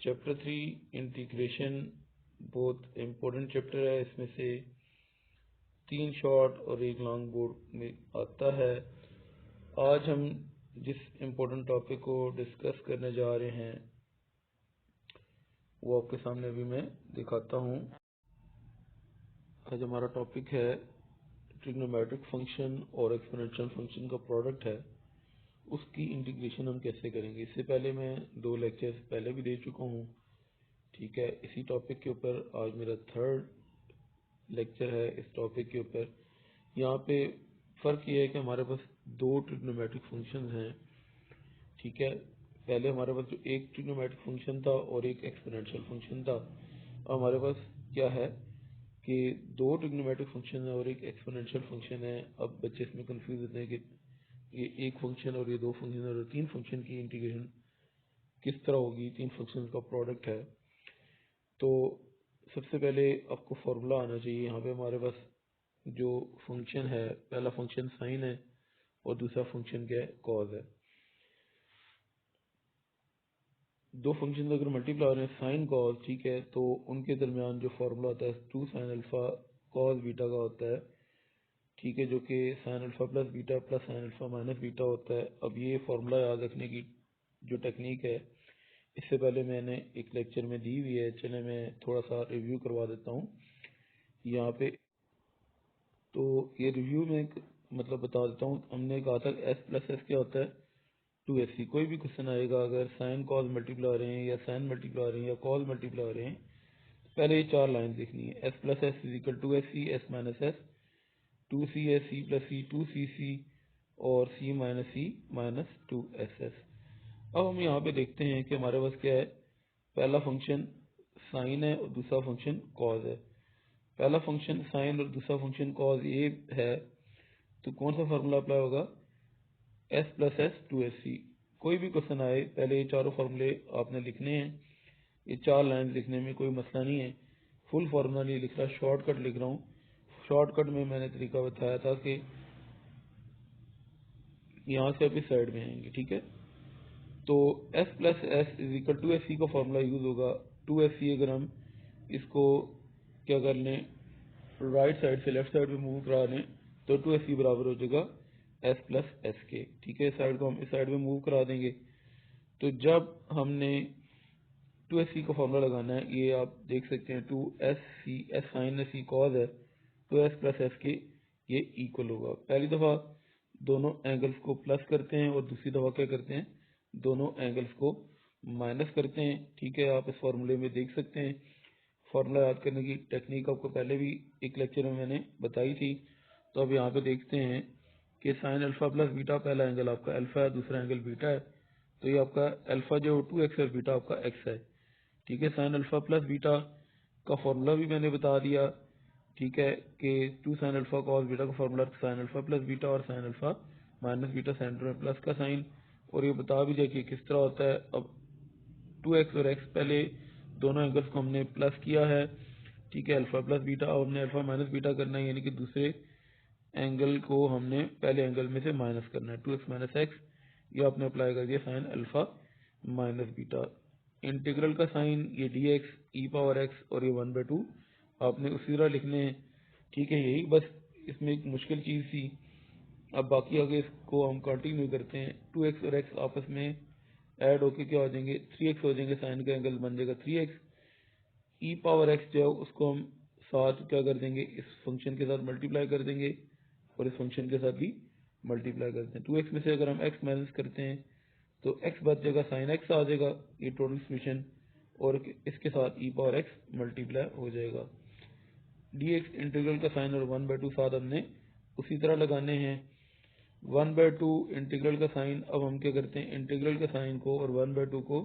Chapter 3 integration बहुत important chapter है। इसमें से 3 शॉर्ट और 1 लॉन्ग बोर्ड में आता है। आज हम जिस इम्पोर्टेंट टॉपिक को डिस्कस करने जा रहे हैं वो आपके सामने अभी मैं दिखाता हूँ। आज हमारा टॉपिक है ट्रिग्नोमेट्रिक फंक्शन और एक्सपोनेंशियल फंक्शन का प्रोडक्ट है, उसकी इंटीग्रेशन हम कैसे करेंगे। इससे पहले मैं 2 लेक्चर्स पहले भी दे चुका हूँ, ठीक है। इसी टॉपिक के ऊपर आज मेरा 3rd लेक्चर है इस टॉपिक के ऊपर। यहाँ पे फ़र्क ये है कि हमारे पास 2 ट्रिग्नोमेट्रिक फंक्शन हैं, ठीक है। पहले हमारे पास जो एक ट्रिग्नोमेट्रिक फंक्शन था और एक एक्सपोनेंशियल फंक्शन था। अब हमारे पास क्या है कि 2 ट्रिग्नोमेट्रिक फंक्शन है और एक एक्सपोनेंशियल फंक्शन है। अब बच्चे इसमें कंफ्यूज होते हैं कि ये एक फंक्शन और ये 2 फंक्शन और 3 फंक्शन की इंटीग्रेशन किस तरह होगी, 3 फंक्शन का प्रोडक्ट है। तो सबसे पहले आपको फॉर्मूला आना चाहिए। यहाँ पे हमारे पास जो फंक्शन है, पहला फंक्शन साइन है और दूसरा फंक्शन क्या है, कॉज है। 2 फंक्शन अगर मल्टीप्लाई हो रहे हैं साइन कॉज, ठीक है, तो उनके दरमियान जो फार्मूला होता है 2 साइन अल्फा कॉज बीटा का होता है, ठीक है, जो कि sign alpha plus beta plus sign alpha minus beta होता है। अब ये फार्मूला याद रखने की जो टेक्निक है, इससे पहले मैंने एक लेक्चर में दी हुई है, चले मैं थोड़ा सा रिव्यू करवा देता हूँ यहाँ पे। तो ये रिव्यू में मतलब बता देता हूँ। हमने कहा था एस प्लस एस क्या होता है, 2SC। कोई भी क्वेश्चन आएगा अगर साइन कॉज मल्टीप्लाई हो रहे हैं या साइन मल्टीप्लाई हो रहे हैं या कॉज मल्टीप्लाई हो रहे हैं, पहले ये 4 लाइन लिखनी है। S plus S is equal to SC, S minus S 2CS, C plus C 2CC और C minus C minus 2SS। अब हम यहाँ पे देखते हैं कि हमारे पास क्या है, पहला फंक्शन साइन है और दूसरा फंक्शन कॉज है। पहला फंक्शन साइन और दूसरा फंक्शन कॉज ये है, तो कौन सा फार्मूला अप्लाई होगा, एस प्लस एस 2SC। कोई भी क्वेश्चन आए पहले ये चारों फार्मूले आपने लिखने हैं। ये 4 लाइन लिखने में कोई मसला नहीं है। फुल फार्मूला नहीं लिख रहा, शॉर्टकट लिख रहा हूँ। शॉर्टकट में मैंने तरीका बताया था कि यहाँ से आप इस साइड में आएंगे, ठीक है। तो S plus S is equal to SC का फार्मूला यूज होगा। 2SC अगर हम इसको क्या कर लें, राइट साइड से लेफ्ट साइड में मूव करा लें तो 2SC बराबर हो जाएगा एस प्लस एस के, ठीक है। इस साइड को हम इस साइड में मूव करा देंगे। तो जब हमने 2SC का फॉर्मूला लगाना है, ये आप देख सकते हैं 2SC, S sign SC cause है तो एस प्लस एस के ये इक्वल होगा। पहली दफ़ा दोनों एंगल्स को प्लस करते हैं और दूसरी दफ़ा क्या करते हैं, दोनों एंगल्स को माइनस करते हैं, ठीक है। आप इस फॉर्मूले में देख सकते हैं। फार्मूला याद करने की टेक्निक आपको पहले भी एक लेक्चर में मैंने बताई थी। तो अब यहाँ पे देखते हैं कि साइन अल्फा प्लस बीटा, पहला एंगल आपका अल्फा है, दूसरा एंगल बीटा है। तो ये आपका अल्फा जो 2x है, बीटा आपका x है, ठीक है। साइन अल्फा प्लस बीटा का फॉर्मूला भी मैंने बता दिया, ठीक है, कि 2 साइन अल्फा कॉस बीटा का formula sine alpha plus beta और sine alpha minus beta, centre में प्लस का साइन, और ये बता भी दिया कि किस तरह होता है। अब 2x और x पहले दोनों एंगल्स को हमने प्लस किया है, ठीक है, अल्फा प्लस बीटा। और हमने अल्फा माइनस बीटा करना है, यानी कि दूसरे एंगल को हमने पहले एंगल में से माइनस करना है। 2x माइनस एक्स ये आपने अप्लाई कर दिया sign alpha minus beta. Integral का साइन ये dx e पावर x और ये 1/2 आपने उसी तरह लिखने हैं, ठीक है। यही बस इसमें एक मुश्किल चीज़ थी। अब बाकी आगे इसको हम कंटिन्यू करते हैं। 2x और x आपस में ऐड होके क्या हो जाएंगे, 3x हो जाएंगे। साइन का एंगल बन जाएगा 3x। ई पावर x जो है उसको हम साथ क्या कर देंगे, इस फंक्शन के साथ मल्टीप्लाई कर देंगे और इस फंक्शन के साथ भी मल्टीप्लाई करते हैं। 2x में से अगर हम x माइनस करते हैं तो x बच जाएगा, साइन x आ जाएगा, ये टोटल सॉल्यूशन, और इसके साथ ई पावर x मल्टीप्लाई हो जाएगा। dx इंटीग्रल का साइन और 1/2 साथ हमने उसी तरह लगाने हैं। 1/2 इंटीग्रल का साइन, अब हम क्या करते हैं, इंटीग्रल के साइन को और 1/2 को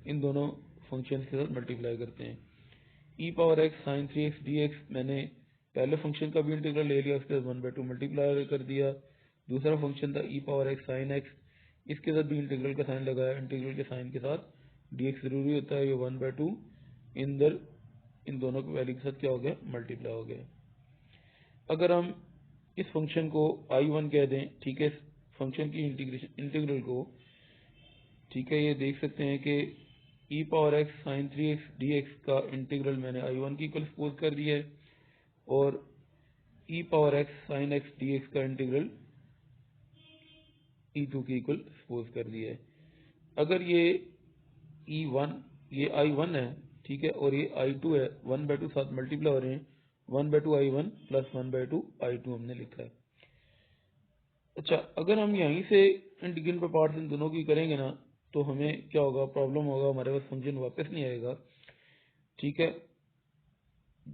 इन दोनों फंक्शन के साथ मल्टीप्लाई करते हैं। E power x sine 3x dx, मैंने पहले फंक्शन का भी इंटीग्रल ले लिया, उसके बाद 1/2 मल्टीप्लाई कर दिया। दूसरा फंक्शन था ई पावर एक्स साइन एक्स, इसके साथ भी इंटीग्रल का साइन लगाया, इंटीग्रल के साइन के साथ dx जरूरी होता है, ये 1/2 इन दोनों की वैल्यू के साथ क्या हो गया, मल्टीप्लाई हो गया। अगर हम इस फंक्शन को I1 कह दें, ठीक है, फंक्शन की इंटीग्रल को, ठीक है, ये देख सकते हैं कि e power x sin 3x dx का इंटीग्रल मैंने I1 की इक्वल सपोज कर दिया है और e power x sin x dx का इंटीग्रल E2 की इक्वल सपोज कर दिया है। अगर ये I1 है, ठीक है, और ये I2 है, 1/2 साथ मल्टीप्लाई हो रहे हैं, 1/2 I1 प्लस 1/2 I2 हमने लिखा है। अच्छा, अगर हम यहीं से इंटीग्रल पर पार्ट्स इन दोनों की करेंगे ना, तो हमें क्या होगा, प्रॉब्लम होगा, हमारे पास फंक्शन वापस नहीं आएगा, ठीक है।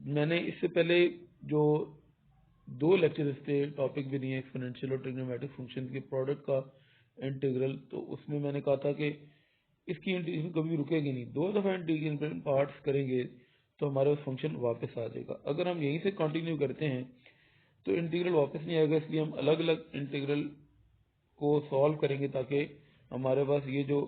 मैंने इससे पहले जो 2 लेक्चर थे, टॉपिक भी दिए एक्सपोनेंशियल और ट्रिग्नोमेट्रिक फंक्शन के प्रोडक्ट का इंटीग्रल, तो उसमें मैंने कहा था कि इसकी इंटीग्रेशन कभी रुकेगी नहीं, 2 दफा इंटीग्रल पार्ट्स करेंगे तो हमारे पास फंक्शन वापस आ जाएगा। अगर हम यहीं से कंटिन्यू करते हैं तो इंटीग्रल वापस नहीं आएगा, इसलिए हम अलग अलग इंटीग्रल को सॉल्व करेंगे ताकि हमारे पास ये जो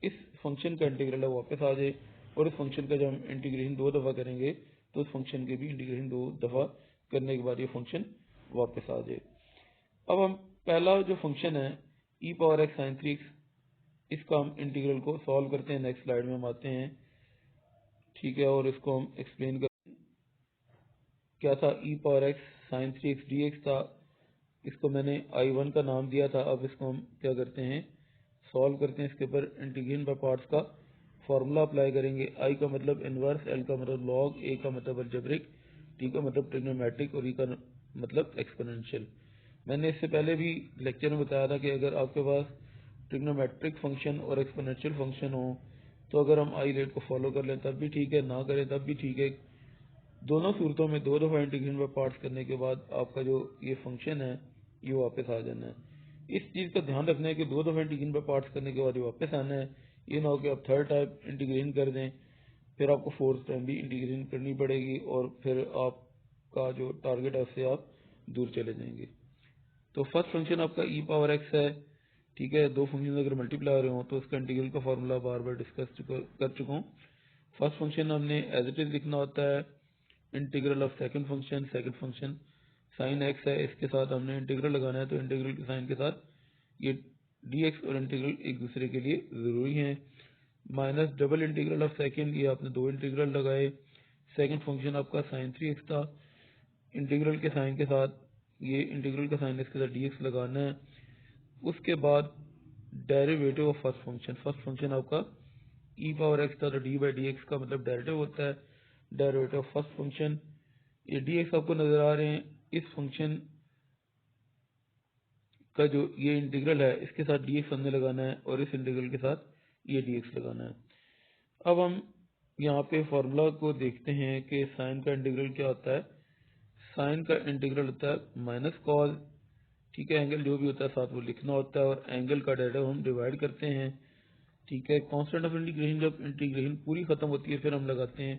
इस फंक्शन का इंटीग्रल है वापस आ जाए, और इस फंक्शन का जब हम इंटीग्रेशन 2 दफा करेंगे तो उस फंक्शन के भी इंटीग्रेशन 2 दफा करने के बाद ये फंक्शन वापस आ जाए। अब हम पहला जो फंक्शन है e power x sin 3x, इसका हम इंटीग्रल को सॉल्व करते हैं, नेक्स्ट स्लाइड में हम आते हैं, ठीक है, और इसको हम एक्सप्लेन कर, क्या था, e power x sin 3x dx था, इसको मैंने I1 का नाम दिया था। अब इसको हम क्या करते हैं, सॉल्व करते हैं, इसके ऊपर इंटीग्रेशन बाय पार्ट्स का फॉर्मूला अप्लाई करेंगे। I का मतलब इनवर्स, L का मतलब लॉग, A का मतलब अलजेब्रिक, T का मतलब ट्रिग्नोमेट्रिक और E का मतलब एक्सपोनेंशियल। मैंने इससे पहले भी लेक्चर में बताया था कि अगर आपके पास ट्रिग्नोमेट्रिक फंक्शन और एक्सपोनेंशियल फंक्शन हो तो अगर हम आई रेट को फॉलो कर लें तब भी ठीक है, ना करें तब भी ठीक है। दोनों सूरतों में 2 दफा इंटीग्रेशन बाय पार्ट्स करने के बाद आपका जो ये फंक्शन है ये वापस आ जाना है। इस चीज़ का ध्यान रखना है कि 2 दफा इंटीग्रेशन बाय पार्ट्स करने के बाद ये वापस आना है, ये ना हो कि आप थर्ड टाइम इंटीग्रेशन कर दें फिर आपको फोर्थ टाइम भी इंटीग्रेशन करनी पड़ेगी और फिर आपका जो टारगेट है उससे आप दूर चले जाएंगे। तो फर्स्ट फंक्शन आपका e पावर x है, ठीक है, 2 फंक्शन अगर मल्टीप्लाई हो रहे हो तो उसका इंटीग्रल का फॉर्मूला बार बार डिस्कस कर चुका हूँ। फर्स्ट फंक्शन हमने एज इट इज लिखना होता है, integral of second function sine x है, इसके साथ हमने इंटीग्रल लगाना है, तो इंटीग्रल के साइन के साथ ये dx और इंटीग्रल एक दूसरे के लिए जरूरी हैं। Minus double integral of second, ये आपने 2 इंटीग्रल लगाए, सेकंड फंक्शन आपका साइन 3x था, इंटीग्रल के साइन के साथ ये इंटीग्रल का साइन इसके साथ dx लगाना है। उसके बाद डेरिवेटिव ऑफ फर्स्ट फंक्शन आपका e पावर x था, तो d बाई डी एक्स का मतलब डेरिवेटिव होता है, डेरिवेटिव ऑफ फर्स्ट फंक्शन। ये dx आपको नजर आ रहे हैं, इस फंक्शन का जो ये इंटीग्रल है इसके साथ dx हमने लगाना है और इस इंटीग्रल के साथ ये dx लगाना है। अब हम यहाँ पे फॉर्मूला को देखते हैं कि साइन का इंटीग्रल क्या होता है। साइन का इंटीग्रल होता है माइनस कॉस, ठीक है, एंगल जो भी होता है साथ वो लिखना होता है और एंगल का डेरिवेटिव हम डिवाइड करते हैं, ठीक है। कांस्टेंट ऑफ इंटीग्रेशन, जब इंटीग्रेशन पूरी खत्म होती है फिर हम लगाते हैं,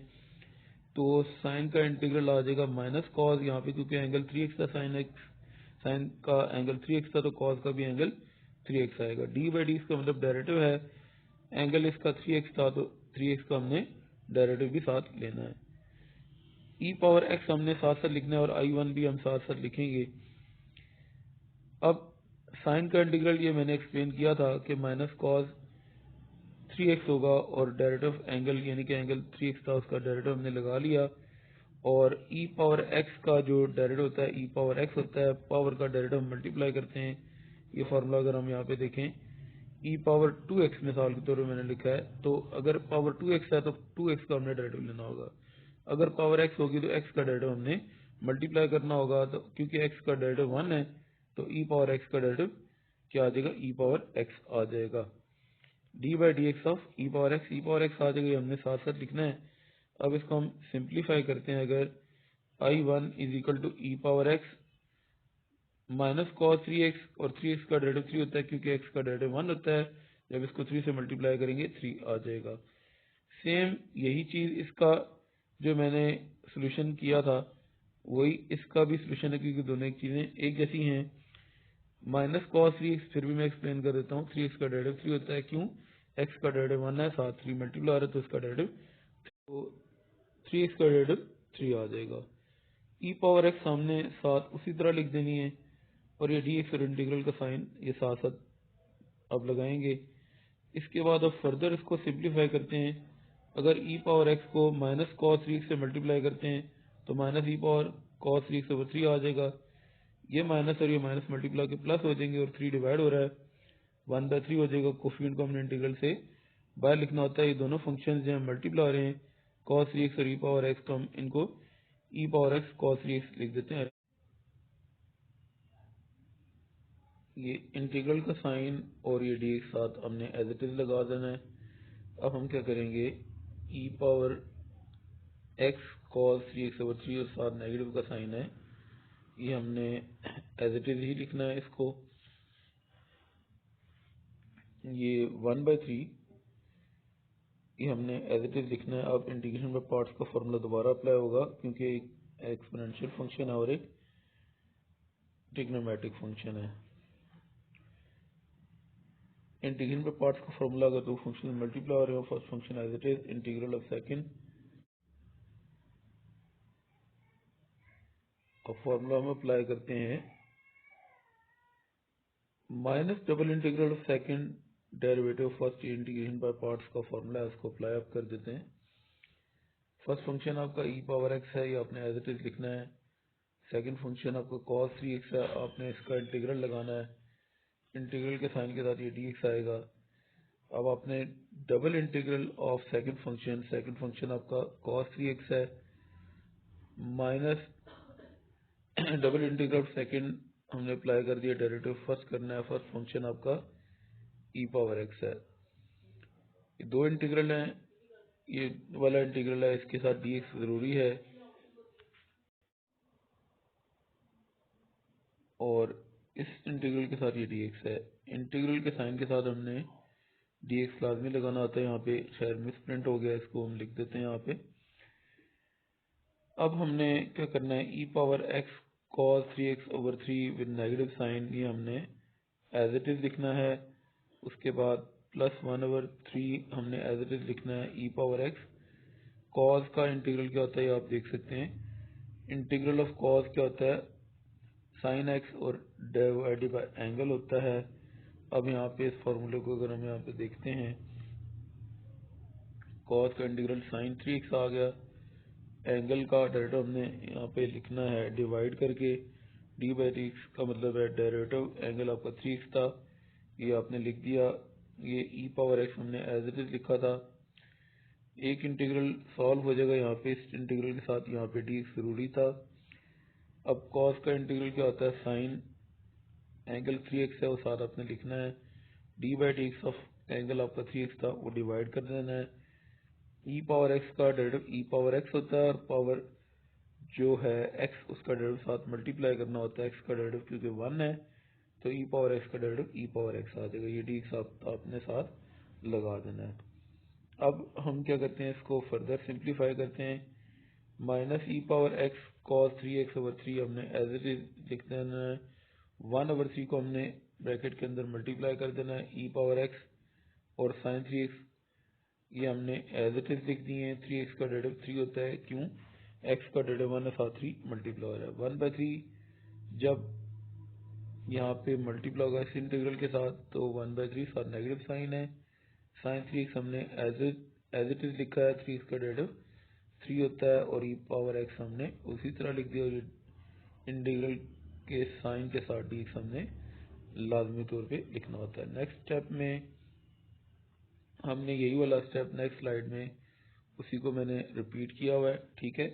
तो साइन का इंटीग्रल आ जाएगा माइनस कॉस, यहाँ पे क्योंकि एंगल 3x था, साइन का एंगल 3x था तो कॉस का भी एंगल 3x आएगा। डी बाई डी इसका मतलब डेरिवेटिव है, एंगल इसका 3x था तो 3x का हमने डेरिवेटिव भी साथ लेना है। e पावर x हमने साथ साथ लिखना है और I1 भी हम साथ साथ लिखेंगे। अब साइन का इंटीग्रल ये मैंने एक्सप्लेन किया था कि माइनस कॉस 3x होगा और डेरिवेटिव एंगल यानी कि एंगल 3x था उसका डेरिवेटिव हमने लगा लिया, और e पावर x का जो डेरिवेटिव होता है e पावर x होता है, पावर का डेरिवेटिव हम मल्टीप्लाई करते हैं। ये फार्मूला अगर हम यहाँ पे देखें, e पावर 2x मिसाल के तौर पर मैंने लिखा है, तो अगर पावर 2x है तो 2x का हमने डेरिवेटिव लेना होगा, अगर पावर x होगी तो x का डेरिवेटिव हमने मल्टीप्लाई करना होगा, तो क्योंकि x का डेरिवेटिव 1 है तो e पावर x का डेरिवेटिव क्या आ जाएगा, e पावर x आ जाएगा। d by D x of e power x आ जाएगा, ये हमने साथ साथ लिखना है। अब इसको हम सिंप्लीफाई करते हैं, अगर I1 is equal to e power x minus cos 3x, और 3x का डेरिवेटिव 3 होता है क्योंकि x का डेरिवेटिव 1 होता है, जब इसको 3 से मल्टीप्लाई करेंगे 3 आ जाएगा। सेम यही चीज इसका जो मैंने सोल्यूशन किया था वही इसका भी सोल्यूशन है, क्योंकि दोनों एक चीजें एक जैसी हैं। माइनस कॉस 3x फिर भी मैं एक्सप्लेन कर देता हूँ। 3x का डेरिवेटिव 3 होता है, क्यों? x का डेरिवेटिव 1 है, साथ 3 मल्टीप्लाई आ रहा है तो इसका डेरिवेटिव, तो 3x का डेरिवेटिव 3 आ जाएगा। e पावर x सामने साथ उसी तरह लिख देनी है, और ये dx और इंटीग्रल का साइन ये साथ साथ अब लगाएंगे। इसके बाद अब फर्दर इसको सिंप्लीफाई करते हैं। अगर e पावर x को माइनस कॉस 3x से मल्टीप्लाई करते हैं तो minus e power cos 3x over 3 आ जाएगा। ये माइनस और ये माइनस मल्टीप्लाई के प्लस हो जाएंगे, और 3 डिवाइड हो रहा है 1/3 हो जाएगा। कोफिशिएंट को हमने इंटीग्रल से बाहर लिखना होता है। ये दोनों फंक्शन जो हैं मल्टीप्लाई हो रहे हैं, कॉस 3x और e पावर x, तो हम इनको e power x cos 3x लिख देते हैं। ये इंटीग्रल का साइन और ये dx साथ हमने एज इट इज लगा देना है। अब हम क्या करेंगे, e power x cos 3x over 3 और साथ नेगेटिव का साइन है, ये हमने एज इट इज ही लिखना है इसको। ये 1/3 ये हमने एज इट इज लिखना है। अब इंटीग्रेशन बाय पार्ट्स का फॉर्मूला दोबारा अप्लाई होगा, क्योंकि एक एक्सपोनेंशियल फंक्शन है और एक ट्रिग्नोमेट्रिक फंक्शन है। इंटीग्रेशन बाय पार्ट्स का फॉर्मूला, अगर दो फंक्शन मल्टीप्लाई हो रहे हो, first function as it is integral of second, और फॉर्मूला हम अप्लाई करते हैं minus double integral of second derivative first integration by parts का फॉर्मूला है, उसको अप्लाई अप कर देते हैं। फर्स्ट फंक्शन आपका e पावर x है, ये आपने एज इट इज लिखना है। सेकंड फंक्शन आपका cos 3x है, आपने इसका इंटीग्रल लगाना है। इंटीग्रल के साइन के साथ ये dx आएगा। अब आपने double integral of second function आपका cos 3x है, minus double integral of second हमने अप्लाई कर दिया, डेरिवेटिव फर्स्ट करना है। फर्स्ट फंक्शन आपका e पावर x है। ये दो इंटीग्रल हैं, ये वाला इंटीग्रल है, इसके साथ dx जरूरी है, और इस इंटीग्रल के साथ ये dx है। इंटीग्रल के साइन के साथ हमने dx लाजमी लगाना होता है। यहाँ पे शायद मिसप्रिंट हो गया, इसको हम लिख देते हैं यहाँ पे। अब हमने क्या करना है, e power x cos 3x over 3 with negative sign, ये हमने एज इट इज लिखना है। उसके बाद प्लस 1/3 हमने एज इट इज लिखना है। e पावर x cos का इंटीग्रल क्या होता है, ये आप देख सकते हैं। इंटीग्रल ऑफ cos क्या होता है, साइन x और डिवाइडेड बाय एंगल होता है। अब यहाँ पे इस फॉर्मूले को अगर हम यहाँ पे देखते हैं, cos का इंटीग्रल साइन 3x आ गया, एंगल का डेरिवेटिव हमने यहाँ पे लिखना है डिवाइड करके, d/x का मतलब है डेरिवेटिव, एंगल आपका 3x था, ये आपने लिख दिया। ये e पावर x हमने एज इट इज लिखा था। एक इंटीग्रल सॉल्व हो जाएगा यहाँ पे, इस इंटीग्रल के साथ यहाँ पे dx जरूरी था। अब cos का इंटीग्रल क्या होता है, साइन एंगल 3x है, वो साथ आपने लिखना है। d/x ऑफ एंगल आपका 3x था, वो डिवाइड कर देना है। e पावर x का डेरिवेटिव e पावर x होता है, और पावर जो है x उसका डेरिवेटिव साथ मल्टीप्लाई करना होता है। x का डेरिवेटिव क्योंकि 1 है, तो e पावर x का डेरिवेटिव e पावर x आ जाएगा। ये dx आपने साथ लगा देना है। अब हम क्या करते हैं, इसको फर्दर सिंप्लीफाई करते हैं। Minus e power x cos 3x over 3 हमने एज इट इज लिख देना है। 1/3 को हमने ब्रैकेट के अंदर मल्टीप्लाई कर देना है। e पावर x और साइन 3x ये हमने एज इट इज लिख दिए हैं। 3x का डेरिवेटिव 3 होता है, क्यों? x का डेरिवेटिव 1 है, साथ 3 मल्टीप्लाई हो रहा है। 1/3 जब यहाँ पे मल्टीप्लाई होगा इस इंटीग्रल के साथ, तो 1/3 साथ नेगेटिव साइन है। साइन 3x हमने एज इट इज लिखा है। 3x का डेरिवेटिव 3 होता है, और e पावर x हमने उसी तरह लिख दिया। इंटीग्रल के साइन के साथ dx हमने लाजमी तौर पे लिखना होता है। नेक्स्ट स्टेप में हमने यही वाला स्टेप नेक्स्ट स्लाइड में उसी को मैंने रिपीट किया हुआ है, ठीक है।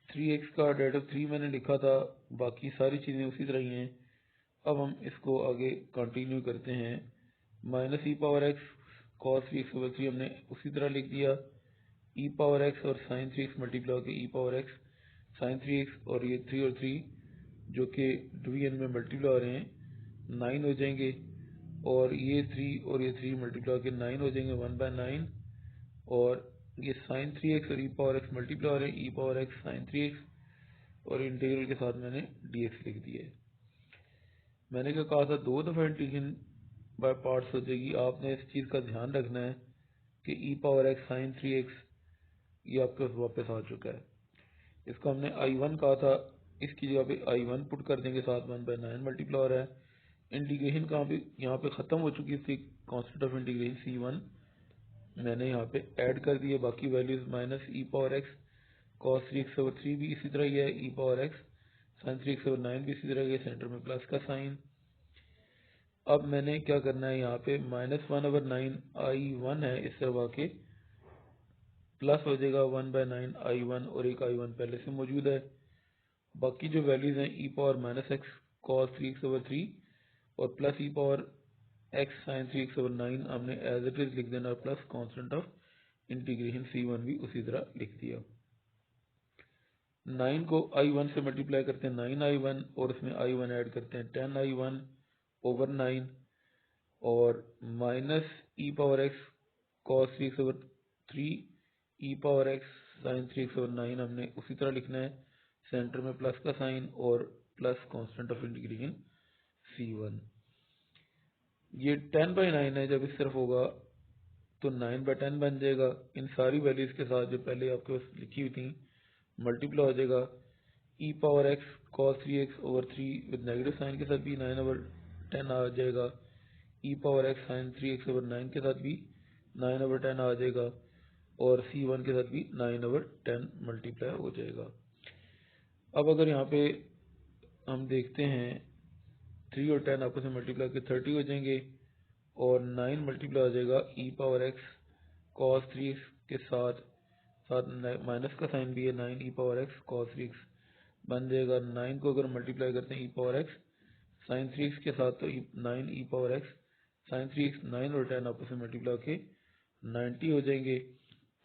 3x का डेरिवेटिव 3 मैंने लिखा था, बाकी सारी चीज़ें उसी तरह ही हैं। अब हम इसको आगे कंटिन्यू करते हैं। Minus e power x cos 3x over 3 हमने उसी तरह लिख दिया। e पावर x और साइन 3x मल्टीप्लाई होकर e power x sine 3x, और ये 3 और 3 जो कि डिवीजन में मल्टीप्लाई हो रहे हैं 9 हो जाएंगे, और ये 3 और ये 3 मल्टीप्लाई होकर 9 हो जाएंगे 1/9, और ये साइन 3x और e पावर x मल्टीप्लाई हो रहे हैं e power x sine 3x, और इंटीग्रल के साथ मैंने dx लिख दिया है। मैंने क्या कहा था, 2 दफ़ा इंटीग्रेशन बाय पार्ट्स हो जाएगी। आपने इस चीज़ का ध्यान रखना है कि ई पावर एक्स साइन 3x ये आपके पास वापस आ चुका है। इसको हमने I1 कहा था, इसकी जगह पे I1 पुट कर देंगे, साथ 1/9 मल्टीप्लाई है। इंटीग्रेशन कहाँ पे, यहाँ पे ख़त्म हो चुकी थी। कॉन्स्टेंट ऑफ इंटीग्रेशन C1 मैंने यहाँ पे ऐड कर दिए, बाकी values minus e power x cos 3x/3 भी इसी तरह ही है, e power x sign 3x/9 भी इसी तरह ही है, सेंटर में प्लस का साइन। अब मैंने क्या करना है, यहाँ पे -1/9 I1 है, इस तरह आके प्लस हो जाएगा 1/9 I1 और एक I1 पहले से मौजूद है। बाकी जो वैल्यूज हैं e power -x cos 3x/3 और plus e power x sin 3x/9 हमने एज इट इज लिख देना, plus constant of integration C1 भी उसी तरह लिख दिया। 9 को I1 से मल्टीप्लाई करते हैं 9I1 और उसमें I1 ऐड करते हैं 10I1/9 और minus e power x cos 3x/3 ई पावर एक्स साइन 3x/9 हमने उसी तरह लिखना है, सेंटर में प्लस का साइन और plus constant of integration C1। ये 10/9 है, जब इस तरफ होगा तो 9/10 बन जाएगा। इन सारी वैल्यूज के साथ जो पहले आपके पास लिखी हुई थी मल्टीप्लाई हो जाएगा। E power x cos 3x/3 with negative sine के साथ भी 9/10 आ जाएगा। E power x sign 3x/9 के साथ भी 9/10 आ जाएगा और C1 के साथ भी 9/10 मल्टीप्लाई हो जाएगा। अब अगर यहाँ पे हम देखते हैं 3 और 10 आपस में मल्टीप्लाई के 30 हो जाएंगे और 9 मल्टीप्लाई हो जाएगा e power x cos 3x के साथ माइनस का साइन भी है, 9 ई पावर एक्स cos 3x बन जाएगा। 9 को अगर मल्टीप्लाई करते हैं e power x sine 3x के साथ तो 9 ई पावर एक्स साइन 3x 9 और 10 आपस में मल्टीप्लाई के 90 हो जाएंगे।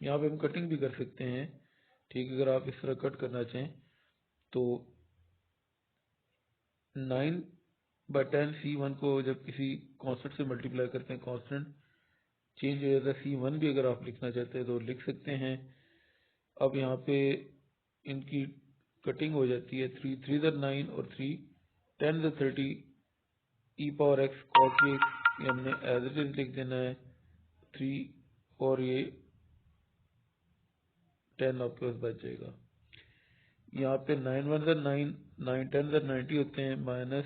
यहाँ पे हम कटिंग भी कर सकते हैं, ठीक है, अगर आप इस तरह कट करना चाहें तो 9/10 C1 को जब किसी कांस्टेंट से मल्टीप्लाई करते हैं कांस्टेंट चेंज हो जाता है। C1 भी अगर आप लिखना चाहते हैं तो लिख सकते हैं। अब यहाँ पे इनकी कटिंग हो जाती है, 3 3 9 और 3 10 30 ई पावर एक्स cos 3x ये हमने एज इट इज लिख देना है 3 और ये 10 आपके पास बच जाएगा। यहाँ पे 9 1 9 9 10 90 होते हैं, माइनस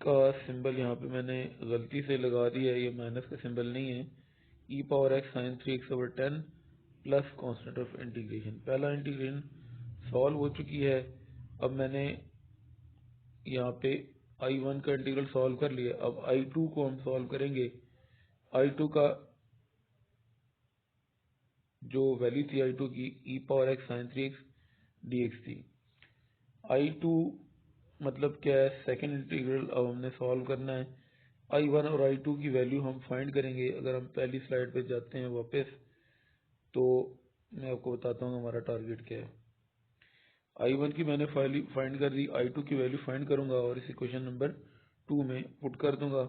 का सिंबल यहाँ पे मैंने गलती से लगा दिया है, ये माइनस का सिंबल नहीं है। E power x sine 3x/10 plus constant of integration, पहला इंटीग्रेशन सॉल्व हो चुकी है। अब मैंने यहाँ पे I1 का इंटीग्रल सॉल्व कर लिया, अब I2 को हम सॉल्व करेंगे। I2 का जो वैल्यू थी I2 की e power x sine 3x dx थी। I2 मतलब क्या है, सेकेंड इंटीग्रल अब हमने सॉल्व करना है। I1 और I2 की वैल्यू हम फाइंड करेंगे। अगर हम पहली स्लाइड पे जाते हैं वापस तो मैं आपको बताता हूँ हमारा टारगेट क्या है। I1 की मैंने फाइंड कर दी, I2 की वैल्यू फाइंड करूंगा और इस इक्वेशन नंबर 2 में पुट कर दूंगा।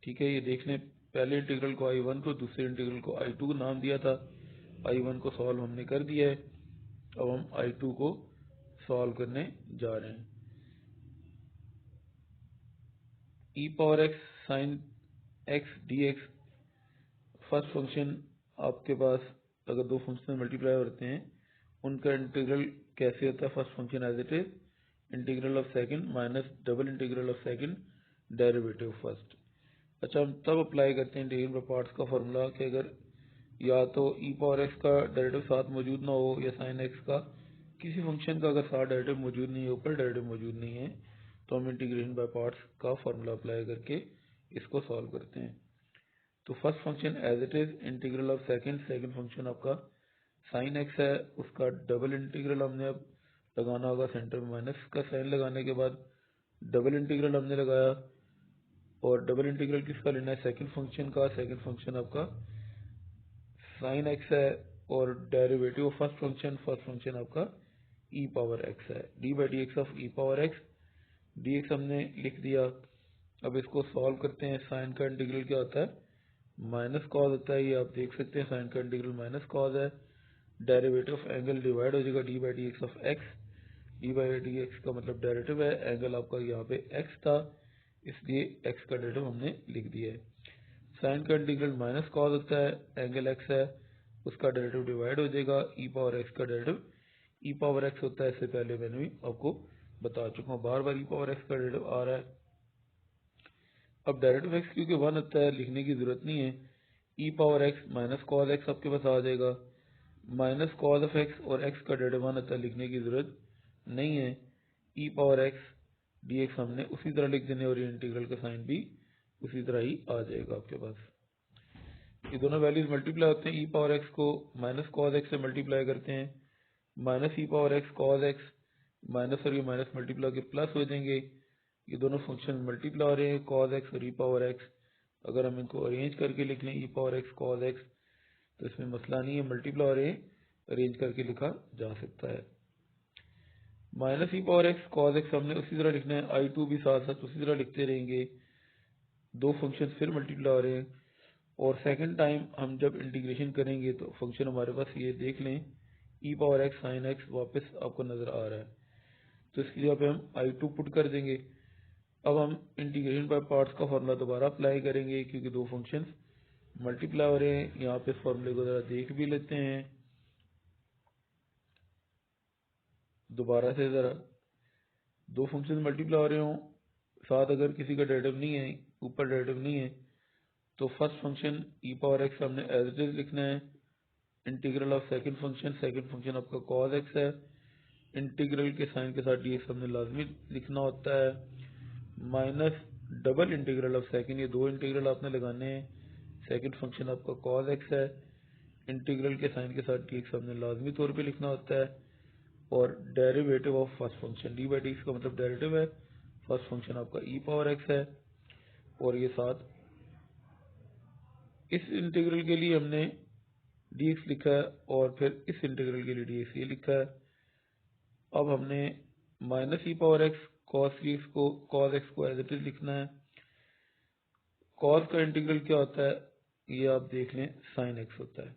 ठीक है, ये देख लें, पहले इंटीग्रल को I1 को, दूसरे इंटीग्रल को I2 को नाम दिया था। I1 को सॉल्व हमने कर दिया है, अब हम I2 को सॉल्व करने जा रहे हैं। E power x sine x d x, first function आपके पास अगर दो फंक्शन मल्टीप्लाई होते हैं उनका इंटीग्रल कैसे होता है, first function as it is integral of second minus double integral of second derivative first. अच्छा, हम तब अप्लाई करते हैं इंटीग्रल बाय पार्ट्स का फॉर्मूला कि अगर या तो ई पावर एक्स का डेरिवेटिव साथ मौजूद ना हो या साइन एक्स का किसी फंक्शन का अगर साथ डेरिवेटिव मौजूद नहीं है, ऊपर डेरिवेटिव मौजूद नहीं है, तो हम इंटीग्रेशन बाय पार्ट्स का फॉर्मूला अप्लाई करके इसको सॉल्व करते हैं। तो first function as it is integral of second function आपका साइन एक्स है, उसका डबल इंटीग्रल हमने अब लगाना होगा। सेंटर में माइनस का साइन लगाने के बाद डबल इंटीग्रल हमने लगाया और डबल इंटीग्रल किसका लेना है, सेकंड फंक्शन का। सेकंड फंक्शन आपका साइन एक्स है और डेरिवेटिव ऑफ फर्स्ट फंक्शन आपका ई पावर एक्स है, D by D x of E power x. D x हमने लिख दिया। अब इसको सॉल्व करते हैं। साइन का इंटीग्रल क्या होता है, माइनस कॉज होता है, ये आप देख सकते हैं, साइन का इंटीग्रल माइनस कॉज है। डेरिवेटिव ऑफ एंगल डिवाइड हो जाएगा D by D x of x. D by D x का मतलब डेरिवेटिव है, एंगल आपका यहाँ पे एक्स था इसलिए एक्स का डेरिवेटिव हमने लिख दिया है। साइन का इंटीग्रल माइनस कॉस होता है, एंगल एक्स है उसका डेरिवेटिव डिवाइड हो जाएगा, ई पावर एक्स का डेरिवेटिव ई पावर एक्स होता है, इससे पहले मैंने भी आपको बता चुका हूँ, बार बार ई पावर एक्स का डेरिवेटिव आ रहा है। अब डेरिवेटिव एक्स क्योंकि 1 होता है लिखने की जरूरत नहीं है, e power x minus cos x आपके पास आ जाएगा, माइनस कॉस ऑफ एक्स और एक्स का डेरिवेटिव 1 होता है लिखने की जरूरत नहीं है, e power x d x हमने उसी तरह लिख देने और ये इंटीग्रल का साइन भी उसी तरह ही आ जाएगा आपके पास। ये दोनों वैल्यूज मल्टीप्लाई होते हैं, ई पावर एक्स को माइनस कॉस एक्स से मल्टीप्लाई करते हैं, minus e power x cos x minus और ये माइनस मल्टीप्लाई के प्लस हो जाएंगे, ये दोनों फंक्शन मल्टीप्लाई हो रहे हैं कॉस एक्स और ई पावर एक्स। अगर हम इनको अरेंज करके लिख लें ई पावर एक्स कॉस एक्स तो इसमें मसला नहीं है, मल्टीप्लाई हो रहे हैं, अरेंज करके लिखा जा सकता है। Minus e power x cos x हमने उसी तरह लिखना है, आई टू भी साथ साथ उसी तरह लिखते रहेंगे, दो फंक्शन फिर मल्टीप्लाई हो रहे हैं और सेकंड टाइम हम जब इंटीग्रेशन करेंगे तो फंक्शन हमारे पास ये देख लें ई पावर एक्स साइन एक्स वापस आपको नजर आ रहा है, तो इसकी जगह पे हम आई टू पुट कर देंगे। अब हम इंटीग्रेशन बाय पार्ट्स का फॉर्मूला दोबारा अप्लाई करेंगे क्योंकि दो फंक्शंस मल्टीप्लाई हो रहे हैं। यहाँ पे फॉर्मूले को जरा देख भी लेते हैं दोबारा से, जरा दो फंक्शन मल्टीप्लाई हो रहे हों साथ अगर किसी का डेरिवेटिव नहीं है, ऊपर डेरिवेटिव नहीं है, तो फर्स्ट फंक्शन ई पावर एक्स हमने एज इट इज लिखना है, इंटीग्रल ऑफ सेकंड फंक्शन आपका कॉस एक्स है, इंटीग्रल के साइन के साथ डी एक्स हमने लाजमी लिखना होता है, minus double integral of second, ये दो इंटीग्रल आपने लगाने हैं, सेकंड फंक्शन आपका कॉस एक्स है, इंटीग्रल के साइन के साथ डी एक्स हमने लाजमी तौर पे लिखना होता है, और derivative of first function D by D x का मतलब डेरिवेटिव है, फर्स्ट फंक्शन आपका ई पावर एक्स है, और ये साथ इस इंटीग्रल के लिए हमने dx लिखा है और फिर इस इंटीग्रल के लिए dx ये लिखा है। अब हमने minus e power x cos x को कॉस एक्स को एज इट इज लिखना है। कॉस का इंटीग्रल क्या होता है ये आप देख लें, साइन एक्स होता है,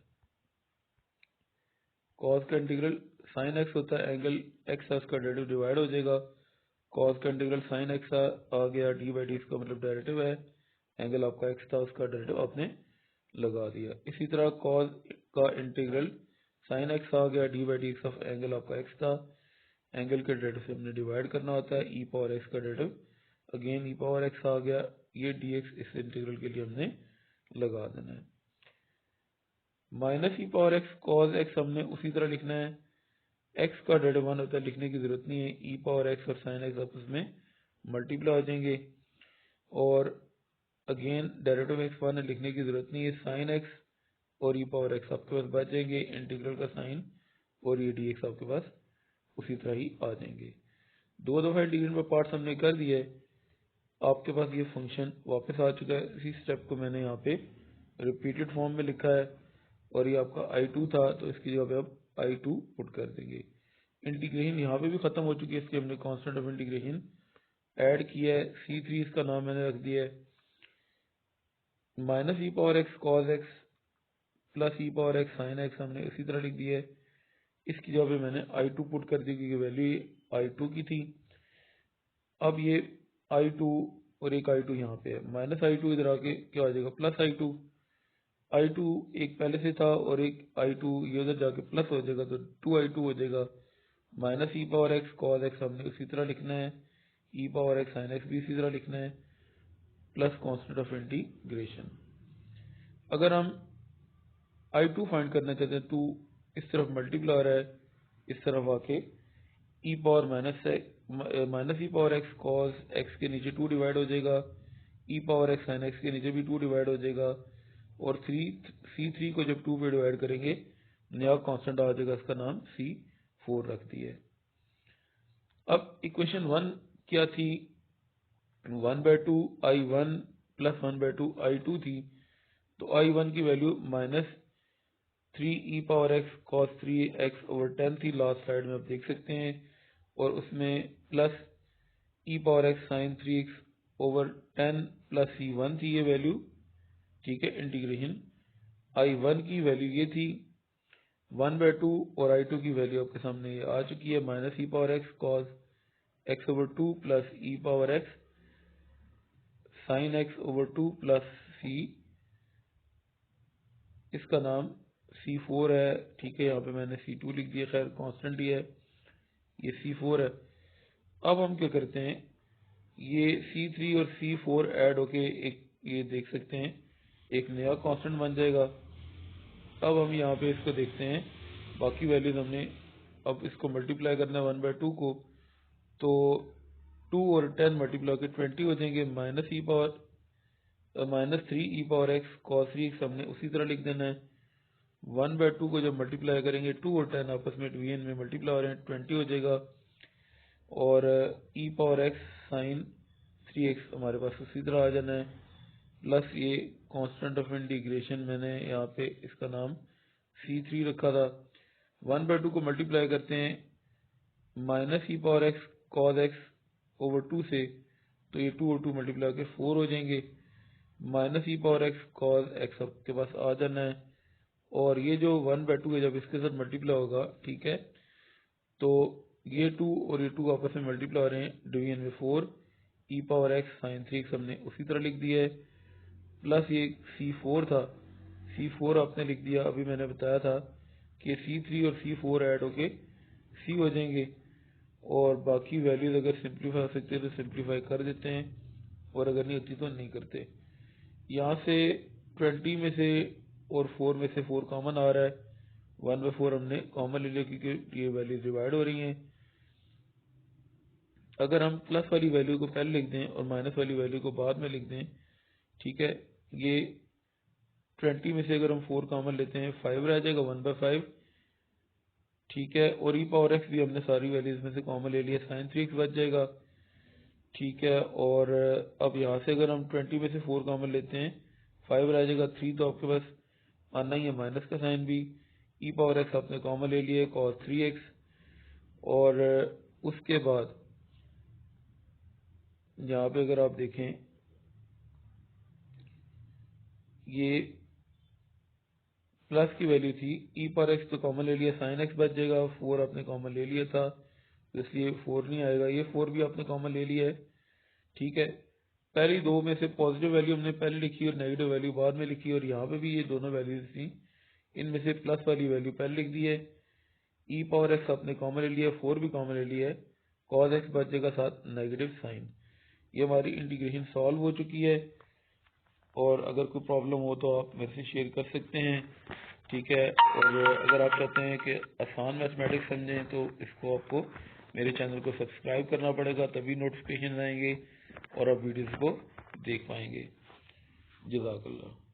कॉस का इंटीग्रल साइन एक्स होता है, एंगल एक्स है उसका डेरिवेटिव डिवाइड हो जाएगा, कॉस का इंटीग्रल साइन एक्स आ गया, डी बाई डी का मतलब डेरिवेटिव है, एंगल आपका एक्स था उसका डेरिवेटिव आपने लगा दिया। इसी तरह कॉस का इंटीग्रल साइन एक्स आ गया, D by D x of angle आपका एक्स था, एंगल के डेरिवेटिव से हमने डिवाइड करना होता है, ई पावर एक्स का डेरिवेटिव अगेन ई पावर एक्स आ गया, ये डी एक्स इस इंटीग्रल के लिए हमने लगा देना है। Minus e power x cos x हमने उसी तरह लिखना है, एक्स का डेरिवेटिव 1 होता है लिखने की जरूरत नहीं है, ई पावर एक्स और साइन एक्स आपस में मल्टीप्लाई हो जाएंगे, और अगेन डेरिवेटिव एक्स 1 लिखने की जरूरत नहीं है, साइन एक्स और ई पावर एक्स आपके पास बच जाएंगे, इंटीग्रल का साइन और ये डी एक्स आपके पास उसी तरह ही आ जाएंगे। दो दफा इंटीग्रल में पार्ट्स हमने कर दिए, आपके पास ये फंक्शन वापस आ चुका है। इसी स्टेप को मैंने यहाँ पे रिपीटेड फॉर्म में लिखा है, और ये आपका I2 था तो इसकी जगह पे अब I2 पुट कर देंगे। इंटीग्रेशन यहाँ पे भी खत्म हो चुकी है, इसके हमने कांस्टेंट ऑफ इंटीग्रेशन ऐड किया है, C3 इसका नाम मैंने रख दिया है, minus e power x cos x plus e power x sine x हमने इसी तरह लिख दिया है। इसकी जगह पे मैंने I2 पुट कर दी क्योंकि वैल्यू I2 की थी। अब ये I2 और एक I2 यहाँ पे है, माइनस I2 इधर आके क्या हो जाएगा प्लस I2 एक पहले से था और एक I2 ये उधर जाके प्लस हो जाएगा तो 2I2 हो जाएगा, minus e power x cos x हमने उसी तरह लिखना है, e power x sine x भी इसी तरह लिखना है, प्लस कांस्टेंट ऑफ इंटीग्रेशन। अगर हम I2 फाइंड करना चाहते हैं, 2 इस तरफ मल्टीप्लाई हो रहा है, इस तरफ आके ई power minus e power x cos x के नीचे 2 डिवाइड हो जाएगा, e power x sine x के नीचे भी 2 डिवाइड हो जाएगा, और C3 को जब 2 पे डिवाइड करेंगे नया कांस्टेंट आ जाएगा, इसका नाम C4 रख दिया है। अब इक्वेशन 1 क्या थी, 1/2 I1 प्लस 1/2 I2 थी, तो I1 की value minus 3 e power x cos 3x over 10 थी, लास्ट स्लाइड में आप देख सकते हैं, और उसमें plus e power x sine 3x over 10 plus C1 थी ये वैल्यू, ठीक है। इंटीग्रेशन I1 की वैल्यू ये थी, 1/2 और I2 की वैल्यू आपके सामने ये आ चुकी है, minus e power x cos x over 2 plus e power x sine x over 2 plus C, इसका नाम C4 है। ठीक है, यहाँ पे मैंने C2 लिख दिया, खैर कांस्टेंट ही है, ये C4 है। अब हम क्या करते हैं, ये C3 और C4 ऐड होके एक, ये देख सकते हैं, एक नया कांस्टेंट बन जाएगा। अब हम यहाँ पे इसको देखते हैं, बाकी वैल्यूज हमने अब इसको मल्टीप्लाई करना है 1/2 को, तो 2 और 10 मल्टीप्लाई के 20 हो जाएंगे, minus 3 e power x cos 3x हमने उसी तरह लिख देना है। 1/2 को जब मल्टीप्लाई करेंगे 2 और 10 आपस में डिवीजन में मल्टीप्लाई हो रहे हैं, 20 हो जाएगा, और ई पावर एक्स साइन 3x हमारे पास उसी तरह आ जाना है, प्लस ये कांस्टेंट ऑफ इंटीग्रेशन मैंने यहाँ पे इसका नाम C3 रखा था। 1/2 को मल्टीप्लाई करते हैं minus e power x cos x over 2 से, तो ये 2 और 2 मल्टीप्लाई करके 4 हो जाएंगे, minus e power x cos x आपके पास आ जाना है, और ये जो 1/2 है जब इसके साथ मल्टीप्लाई होगा, ठीक है, तो ये 2 और ये 2 आपस में मल्टीप्लाई हो रहे हैं, डिवीजन में 4, ई पावर एक्स साइन 3x हमने उसी तरह लिख दिया है, प्लस ये C4 था, C4 आपने लिख दिया, अभी मैंने बताया था कि C3 और C4 ऐड होके C हो जाएंगे, और बाकी वैल्यूज अगर सिंप्लीफाई हो सकते हैं तो सिंप्लीफाई कर देते हैं, और अगर नहीं होती तो नहीं करते। यहाँ से 20 में से और 4 में से 4 कॉमन आ रहा है, 1/4 हमने कॉमन ले लिया क्योंकि ये वैल्यूज डिवाइड हो रही हैं। अगर हम प्लस वाली वैल्यू को पहले लिख दें और माइनस वाली वैल्यू को बाद में लिख दें, ठीक है, ये 20 में से अगर हम 4 कॉमन लेते हैं 5 रह जाएगा, 1/5, ठीक है, और ई पावर एक्स भी हमने सारी वैल्यूज में से कॉमन ले लिया, साइन 3x बच जाएगा, ठीक है, और अब यहाँ से अगर हम 20 में से 4 कॉमन लेते हैं 5 रह जाएगा, 3 तो आपके पास आना ही है, माइनस का साइन भी, ई पावर एक्स आपने कॉमन ले लिया cos 3x, और उसके बाद यहाँ पे अगर आप देखें, ये प्लस की वैल्यू थी, ई पावर एक्स तो कॉमन ले लिया, साइन एक्स बच जाएगा, 4 आपने कॉमन ले लिया था, तो इसलिए 4 नहीं आएगा, ये 4 भी आपने कॉमन ले लिया है, ठीक है। पहली दो में से पॉजिटिव वैल्यू हमने पहले लिखी और नेगेटिव वैल्यू बाद में लिखी, और यहाँ पे भी ये दोनों वैल्यूज थी, इनमें से प्लस वाली वैल्यू पहले लिख दी है, ई पावर एक्स आपने कॉमन ले लिया, 4 भी कॉमन ले लिया है, कॉस एक्स बचेगा साथ नेगेटिव साइन। ये हमारी इंटीग्रेशन सॉल्व हो चुकी है, और अगर कोई प्रॉब्लम हो तो आप मेरे से शेयर कर सकते हैं, ठीक है, और अगर आप चाहते हैं कि आसान मैथमेटिक्स समझें तो इसको आपको मेरे चैनल को सब्सक्राइब करना पड़ेगा, तभी नोटिफिकेशन आएंगे और आप वीडियोस को देख पाएंगे। जज़ाकल्लाह।